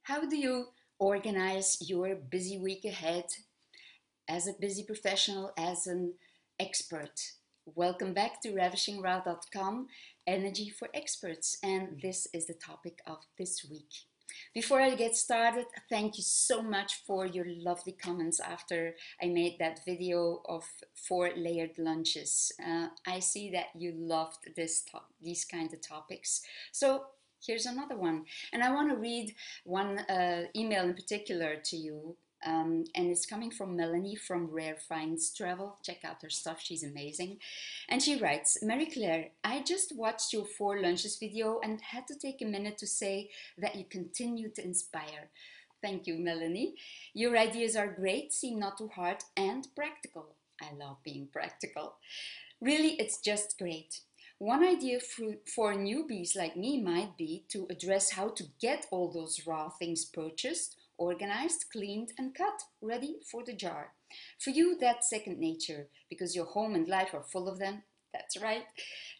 How do you organize your busy week ahead as a busy professional, as an expert? Welcome back to ravishingraw.com, Energy for Experts, and this is the topic of this week. Before I get started, thank you so much for your lovely comments after I made that video of 4 layered lunches. I see that you loved these kind of topics. So here's another one. And I want to read one email in particular to you. And it's coming from Melanie from Rare Finds Travel. Check out her stuff, she's amazing. And she writes, Mary Claire, I just watched your 4 lunches video and had to take a minute to say that you continue to inspire. Thank you, Melanie. Your ideas are great, seem not too hard and practical. I love being practical. Really, it's just great. One idea for newbies like me might be to address how to get all those raw things purchased, organized, cleaned and cut, ready for the jar. For you, that's second nature, because your home and life are full of them. That's right.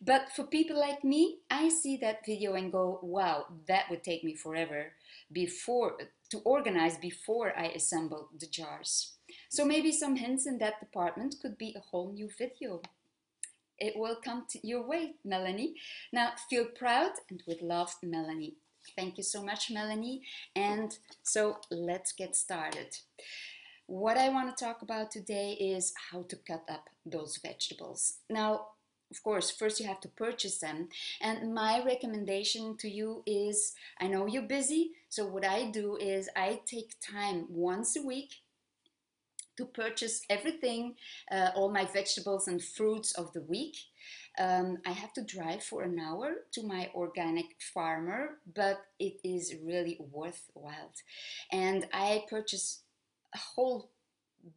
But for people like me, I see that video and go, wow, that would take me forever to organize before I assemble the jars. So maybe some hints in that department could be a whole new video. It will come your way, Melanie. Now, feel proud and with love, Melanie. Thank you so much, Melanie. And so let's get started. What I want to talk about today is how to cut up those vegetables. Now, of course, first you have to purchase them. And my recommendation to you is, I know you're busy, so what I do is I take time once a week to purchase everything, all my vegetables and fruits of the week. I have to drive for an hour to my organic farmer, but it is really worthwhile. And I purchase a whole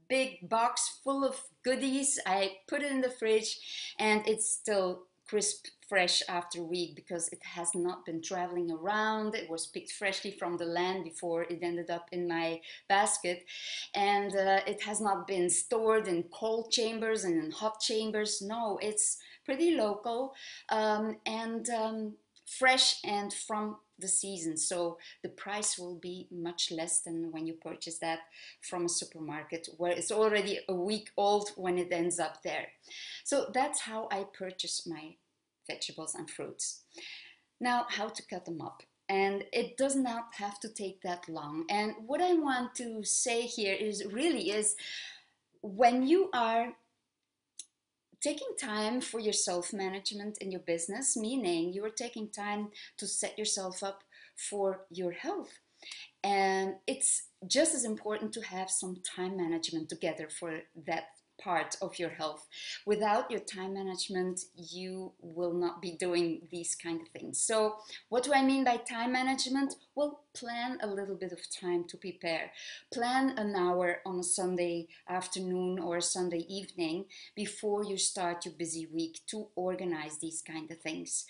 big box full of goodies. I put it in the fridge and it's still crisp fresh after a week because it has not been traveling around. It was picked freshly from the land before it ended up in my basket, and it has not been stored in cold chambers and in hot chambers. No, it's pretty local and fresh and from the season, so the price will be much less than when you purchase that from a supermarket where it's already a week old when it ends up there. So that's how I purchase my vegetables and fruits. Now, how to cut them up. And it does not have to take that long. And what I want to say here is when you are taking time for your self-management in your business, meaning you are taking time to set yourself up for your health. And it's just as important to have some time management together for that part of your health. Without your time management, you will not be doing these kind of things. So what do I mean by time management? Well, plan a little bit of time to prepare. Plan an hour on a Sunday afternoon or a Sunday evening before you start your busy week to organize these kind of things.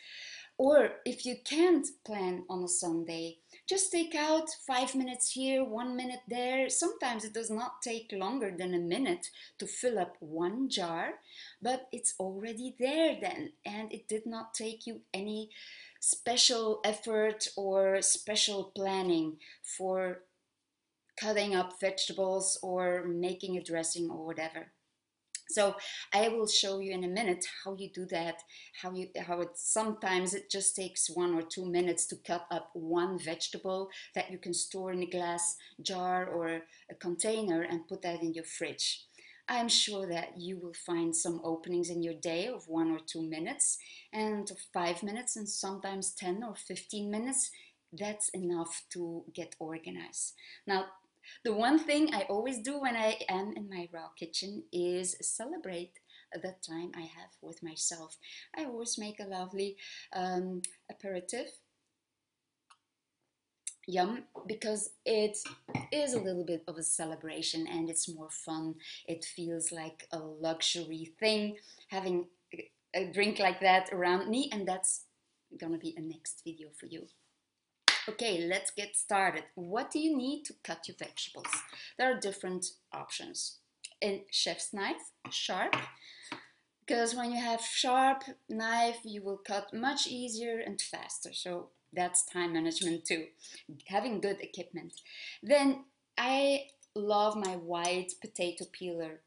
Or if you can't plan on a Sunday, just take out 5 minutes here, 1 minute there. Sometimes it does not take longer than a minute to fill up one jar, but it's already there then, and it did not take you any special effort or special planning for cutting up vegetables or making a dressing or whatever. So I will show you in a minute how you do that, how it sometimes it just takes 1 or 2 minutes to cut up one vegetable that you can store in a glass jar or a container and put that in your fridge. I'm sure that you will find some openings in your day of 1 or 2 minutes and 5 minutes and sometimes 10 or 15 minutes. That's enough to get organized. Now, the one thing I always do when I am in my raw kitchen is celebrate the time I have with myself. I always make a lovely aperitif. Yum, because it is a little bit of a celebration and it's more fun. It feels like a luxury thing having a drink like that around me, and that's gonna be a next video for you. Okay, let's get started. What do you need to cut your vegetables? There are different options. A chef's knife, sharp, because when you have sharp knife, you will cut much easier and faster. So That's time management too, having good equipment. Then I love my white potato peeler.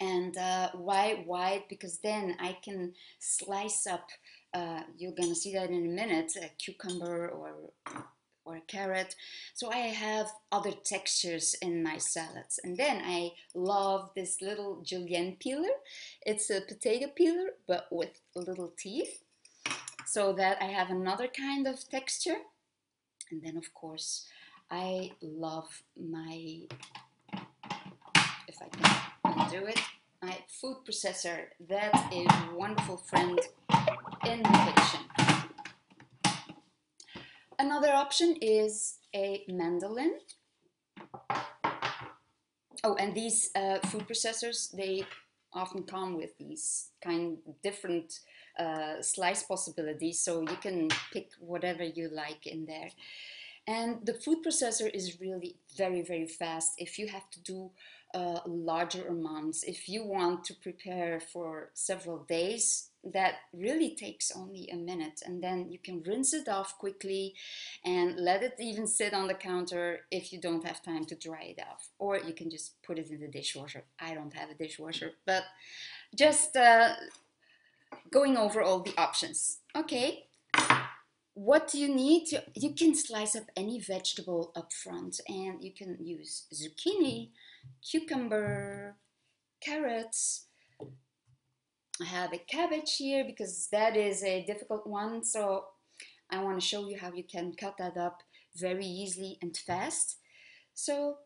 And why wide? Because then I can slice up, you're gonna see that in a minute, a cucumber or a carrot. So I have other textures in my salads. And then I love this little julienne peeler. It's a potato peeler, but with little teeth, so that I have another kind of texture. And then of course, I love my, if I can undo it, my food processor. That's a wonderful friend in the kitchen. Another option is a mandolin. Oh, and these food processors, they often come with these kind of different slice possibilities, so you can pick whatever you like in there. And the food processor is really very, very fast if you have to do larger amounts. If you want to prepare for several days, that really takes only a minute, and then you can rinse it off quickly and let it even sit on the counter if you don't have time to dry it off. Or you can just put it in the dishwasher. I don't have a dishwasher, but just going over all the options. Okay. What do you need? You can slice up any vegetable up front, and you can use zucchini, cucumber, carrots. I have a cabbage here because that is a difficult one, so I want to show you how you can cut that up very easily and fast. So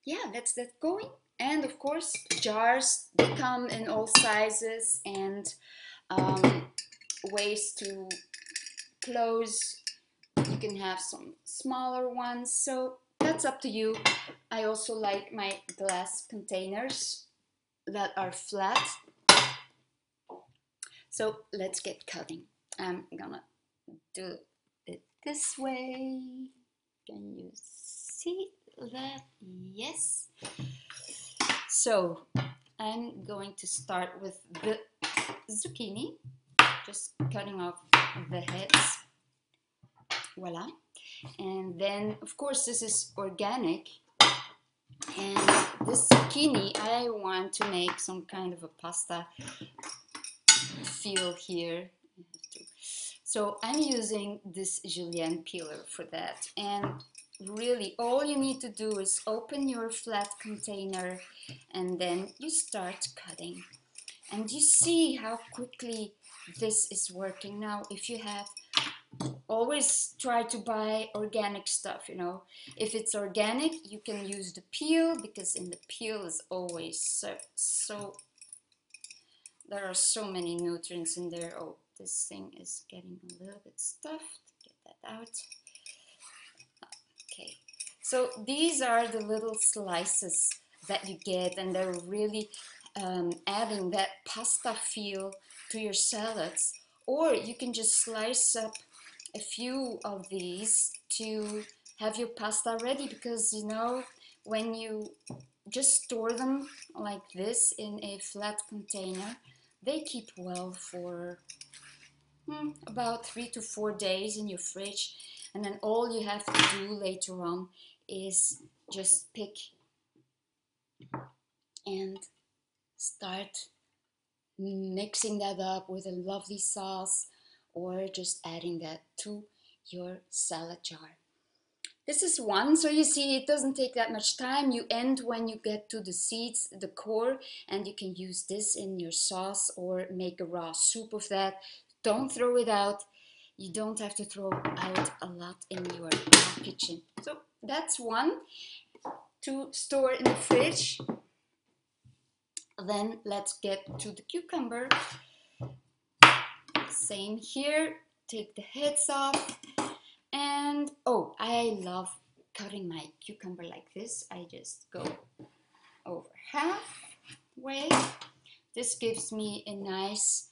yeah, let's get going. And of course, jars, they come in all sizes and ways to close. You can have some smaller ones, so that's up to you. I also like my glass containers that are flat. So let's get cutting. I'm gonna do it this way. Can you see that? Yes. So I'm going to start with the zucchini, just cutting off the heads. Voila. And then, of course, this is organic. And this zucchini, I want to make some kind of a pasta feel here. So I'm using this julienne peeler for that. And really, all you need to do is open your flat container and then you start cutting. And you see how quickly this is working. Now, if you have, always try to buy organic stuff, you know. If it's organic, you can use the peel, because in the peel is always so there are so many nutrients in there. Oh, this thing is getting a little bit stuffed. Get that out. Okay, so these are the little slices that you get, and they're really adding that pasta feel to your salads. Or you can just slice up a few of these to have your pasta ready, because you know, when you just store them like this in a flat container, they keep well for about 3 to 4 days in your fridge. And then all you have to do later on is just pick and start mixing that up with a lovely sauce, or just adding that to your salad jar. This is one, so you see it doesn't take that much time. You end when you get to the seeds, the core, and you can use this in your sauce or make a raw soup of that. Don't throw it out. You don't have to throw out a lot in your kitchen. So that's one to store in the fridge. Then let's get to the cucumber. Same here. Take the heads off. And oh, I love cutting my cucumber like this. I just go over halfway. This gives me a nice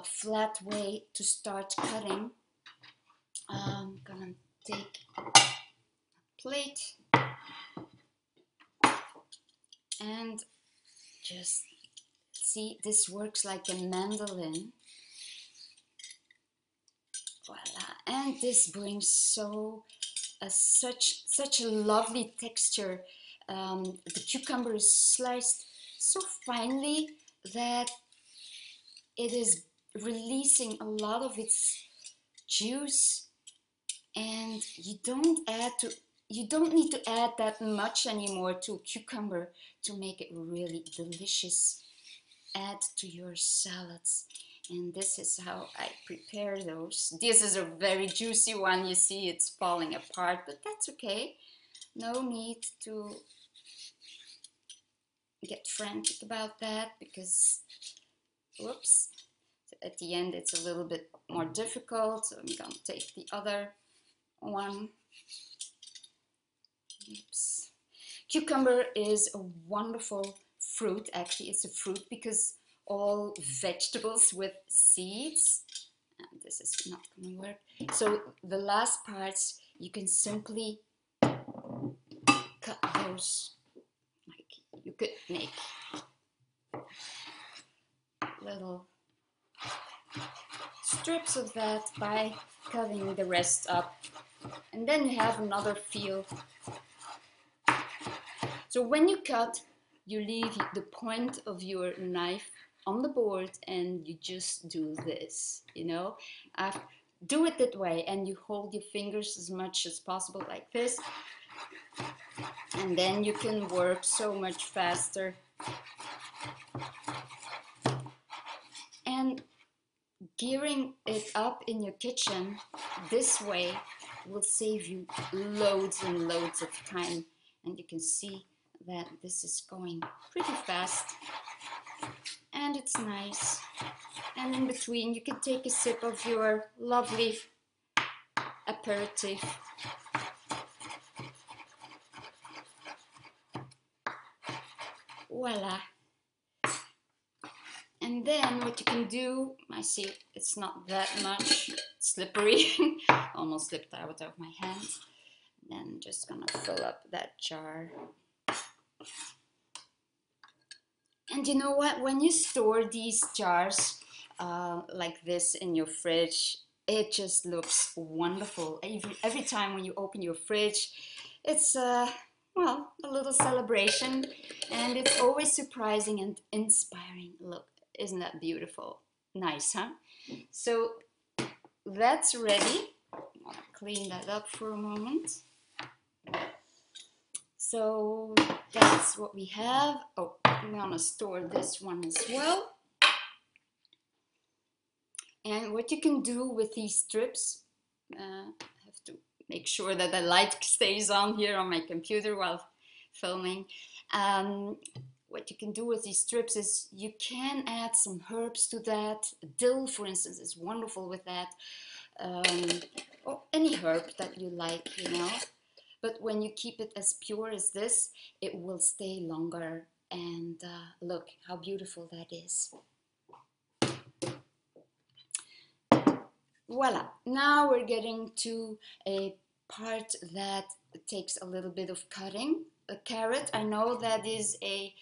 flat way to start cutting. I'm gonna take a plate and just see, this works like a mandolin. Voila. And this brings such a lovely texture. The cucumber is sliced so finely that it is releasing a lot of its juice, and you don't need to add that much anymore to a cucumber to make it really delicious. Add to your salads. And this is how I prepare those. This is a very juicy one. You see it's falling apart, but that's okay. No need to get frantic about that because, whoops, at the end it's a little bit more difficult. So I'm going to take the other one. Oops. Cucumber is a wonderful fruit. Actually, it's a fruit because all vegetables with seeds, and this is not going to work. So the last parts, you can simply cut those. Like you could make little strips of that by cutting the rest up, and then you have another feel. So when you cut, you leave the point of your knife on the board and you just do this, you know. Do it that way, and you hold your fingers as much as possible like this, and then you can work so much faster. And gearing it up in your kitchen this way will save you loads and loads of time, and you can see that this is going pretty fast and it's nice. And in between you can take a sip of your lovely aperitif. Voila. And then what you can do, I see it's not that much, it's slippery, almost slipped out of my hand. Then I'm just gonna fill up that jar. And you know what, when you store these jars like this in your fridge, it just looks wonderful. Every time when you open your fridge, it's well, a little celebration, and it's always surprising and inspiring. Look, isn't that beautiful? Nice, huh? So that's ready. I'll clean that up for a moment. So that's what we have. Oh, I'm gonna store this one as well. And what you can do with these strips, I have to make sure that the light stays on here on my computer while filming. What you can do with these strips is you can add some herbs to that. Dill, for instance, is wonderful with that. Or any herb that you like, you know. But when you keep it as pure as this, it will stay longer. And look how beautiful that is. Voila, now we're getting to a part that takes a little bit of cutting. A carrot, I know that is a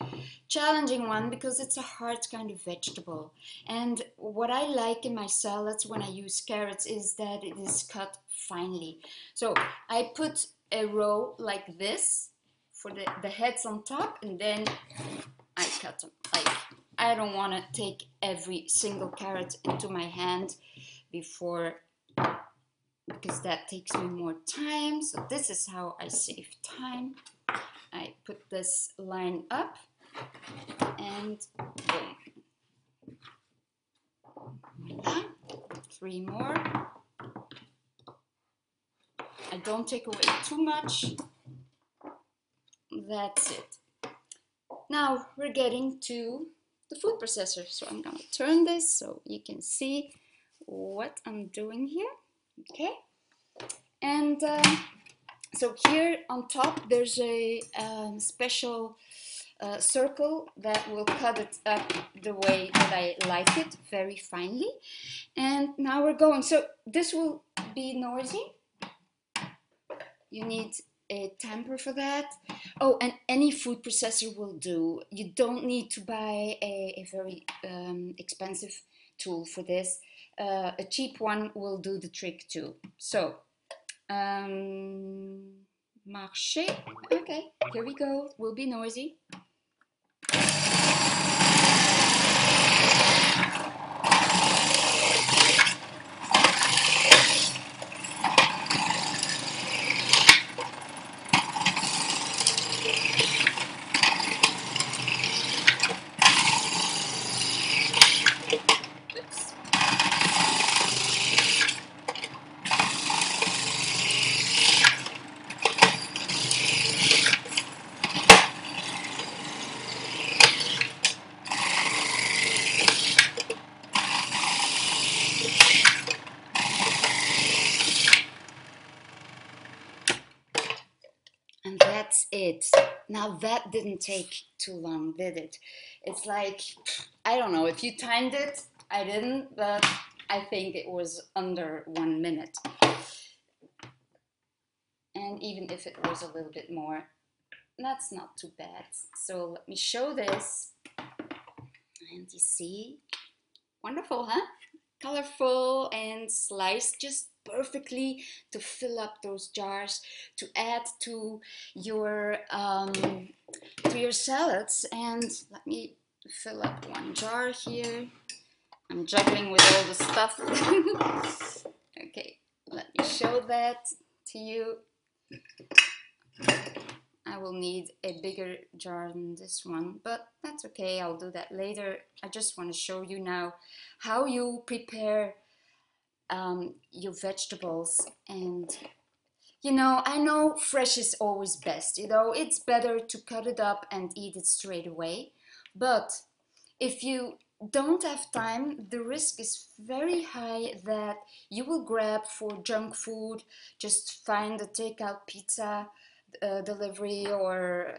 challenging one because it's a hard kind of vegetable. And what I like in my salads when I use carrots is that it is cut finely. So I put a row like this for the heads on top, and then I cut them. Like, I don't want to take every single carrot into my hand before, because that takes me more time. So this is how I save time. I put this line up and boom. Voila. 3 more. I don't take away too much. That's it. Now we're getting to the food processor. So I'm gonna turn this so you can see what I'm doing here. Okay. And so here on top there's a special circle that will cut it up the way that I like it, very finely. And now we're going. So this will be noisy. You need a tamper for that. Oh, and any food processor will do. You don't need to buy a very expensive tool for this. A cheap one will do the trick too. So, marché. Okay, here we go. Will be noisy. And that's it. Now that didn't take too long, did it? It's like, I don't know if you timed it. I didn't, but I think it was under 1 minute. And even if it was a little bit more, that's not too bad. So let me show this. And you see, wonderful, huh? Colorful and sliced just perfectly to fill up those jars, to add to your salads. And let me fill up one jar here. I'm juggling with all the stuff. Okay, let me show that to you. I will need a bigger jar than this one, but that's okay, I'll do that later. I just want to show you now how you prepare your vegetables. And you know, I know fresh is always best, you know, it's better to cut it up and eat it straight away. But if you don't have time, the risk is very high that you will grab for junk food, just find a takeout pizza delivery or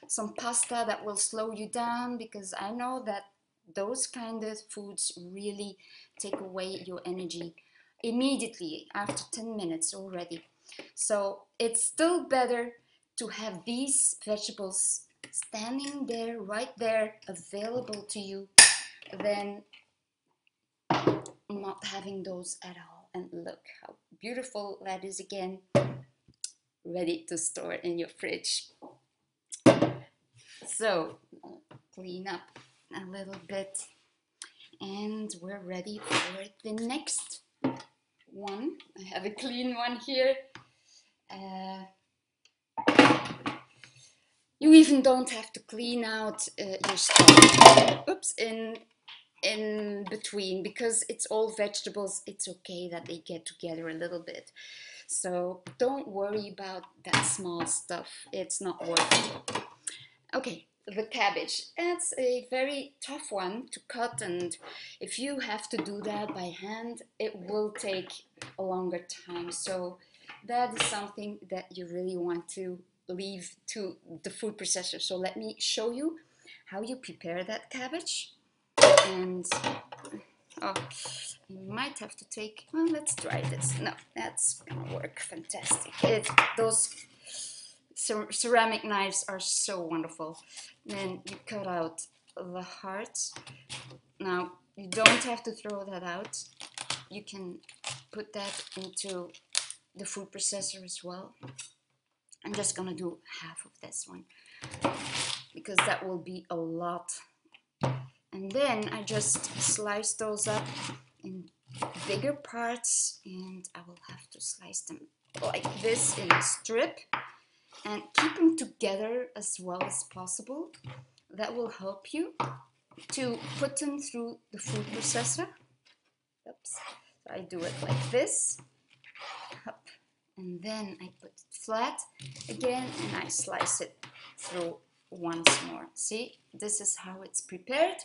some pasta that will slow you down, because I know that those kind of foods really take away your energy immediately after 10 minutes already. So it's still better to have these vegetables standing there, right there, available to you, than not having those at all. And look how beautiful that is again, ready to store in your fridge. So clean up a little bit and we're ready for the next one. I have a clean one here. You even don't have to clean out your stuff. Oops, in between, because it's all vegetables. It's okay that they get together a little bit. So don't worry about that small stuff. It's not worth it. Okay, the cabbage. That's a very tough one to cut, and if you have to do that by hand, it will take a longer time. So that is something that you really want to leave to the food processor. So let me show you how you prepare that cabbage. And oh, you might have to take, well, let's try this. No, that's gonna work fantastic. Those ceramic knives are so wonderful. Then you cut out the heart. Now you don't have to throw that out. You can put that into the food processor as well. I'm just gonna do half of this one because that will be a lot. And then I just slice those up in bigger parts, and I will have to slice them like this in a strip and keep them together as well as possible. That will help you to put them through the food processor. Oops. So I do it like this. Up. And then I put it flat again and I slice it through once more. See, this is how it's prepared.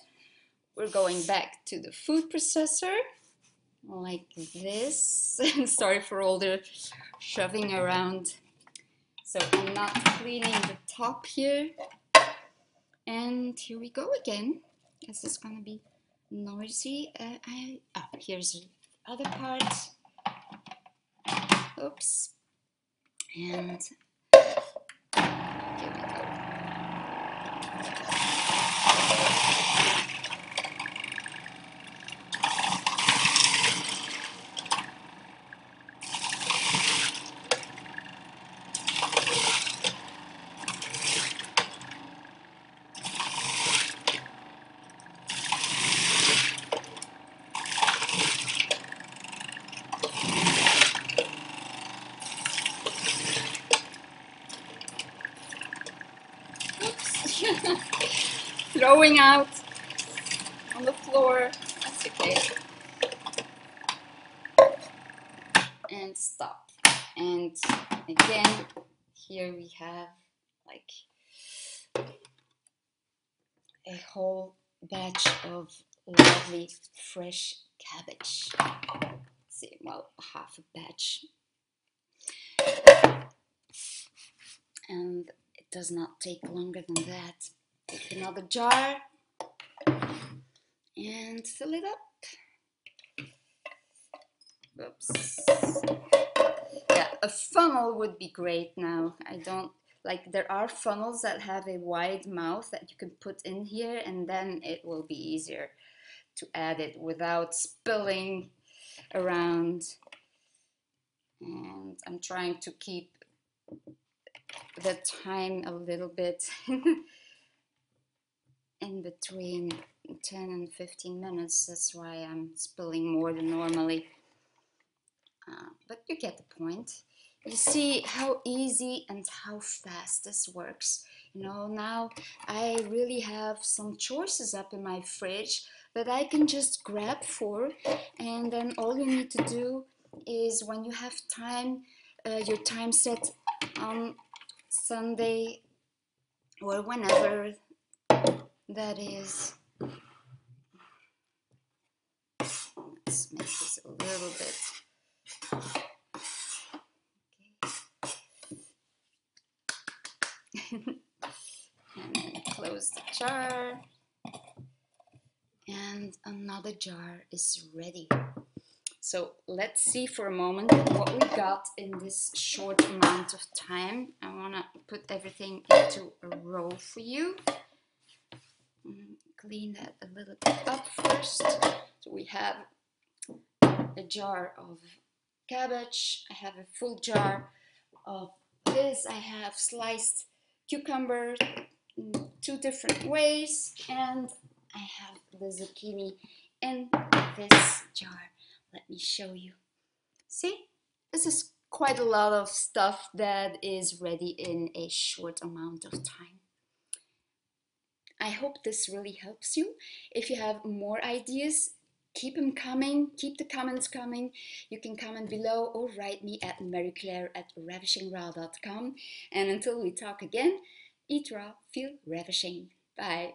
We're going back to the food processor like this. Sorry for all the shoving around. So I'm not cleaning the top here. And here we go again, because it's gonna be noisy. Here's the other part. Oops. And here we go. throwing out on the floor. That's okay. And stop. And again, here we have like a whole batch of lovely fresh cabbage. Let's see, well, half a batch. And it does not take longer than that. Take another jar and fill it up. Oops. Yeah, a funnel would be great now. I don't like, there are funnels that have a wide mouth that you can put in here, and then it will be easier to add it without spilling around. And I'm trying to keep the time a little bit in between 10 and 15 minutes. That's why I'm spilling more than normally. But you get the point. You see how easy and how fast this works. You know, now I really have some choices up in my fridge that I can just grab for, and then all you need to do is, when you have time, your time set on Sunday or whenever that is. Let's make this a little bit. And then close the jar, and another jar is ready. So let's see for a moment what we got in this short amount of time. I want to put everything into a row for you. Clean that a little bit up first. So we have a jar of cabbage. I have a full jar of this. I have sliced cucumber in 2 different ways, and I have the zucchini in this jar. Let me show you. See, this is quite a lot of stuff that is ready in a short amount of time. I hope this really helps you. If you have more ideas, keep them coming, keep the comments coming. You can comment below or write me at maryclaire@ravishingraw.com. And until we talk again, eat raw, feel ravishing. Bye.